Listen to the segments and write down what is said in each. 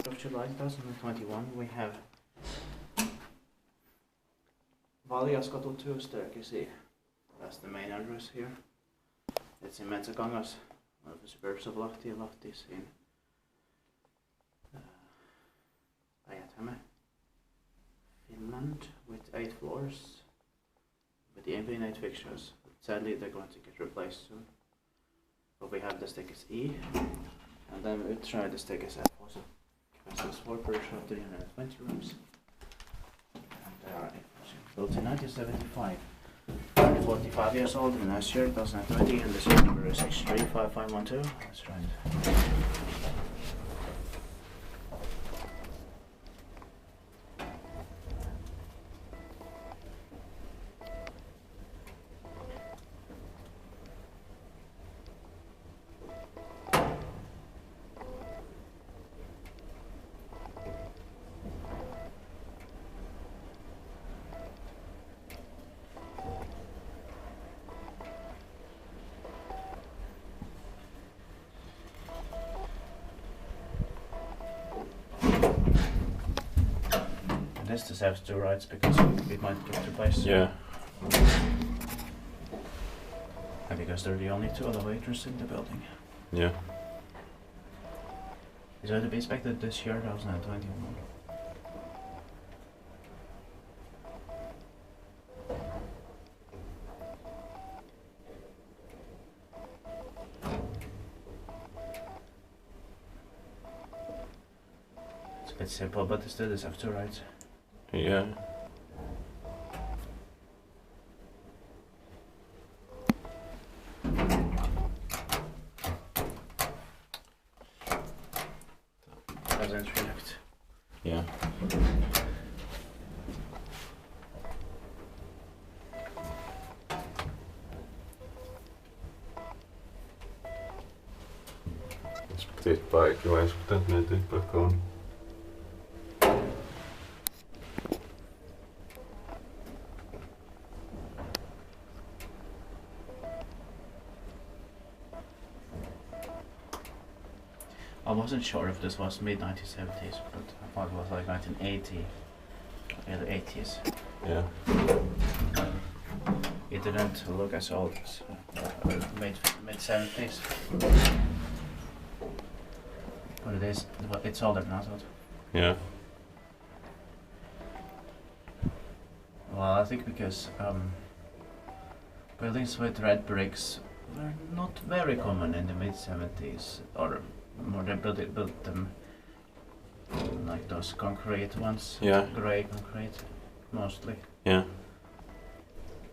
of July 2021 we have Valjaskatu 2 staircase. That's the main address here. It's in Metsäkangas, one of the suburbs of Lahti. Lahti is in Finland, with 8 floors, with the MP8 fixtures. Sadly, they're going to get replaced soon. But we have the staircase E, and then we try the staircase F also. Capacity 4 per shop, 320 rooms. And built in 1975. 45 years old, and last year 2020, and the serial number is H35512. That's right. This deserves 2 rides because we might get replaced. Yeah. And because they're the only 2 elevators in the building. Yeah. Is it to be expected this year, 2021? It's a bit simple, but it still deserves 2 rides. Yeah. Doesn't react. Yeah. Respektive paikkilaisuus, mitä mietin pakoon. I wasn't sure if this was mid-1970s, but I thought it was like 1980, early 80s. Yeah. It didn't look as old as mid-70s. But it is, it's older than I thought. Yeah. Well, I think because buildings with red bricks were not very common in the mid-70s, or more they built them like those concrete ones, Yeah. grey concrete, mostly Yeah.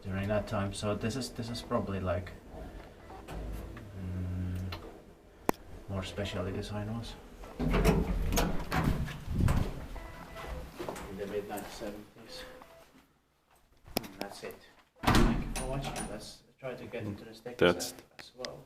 during that time. So this is probably like more specially designed ones in the mid-1970s. That's it. Thank you for watching. Let's try to get into the staircase as well.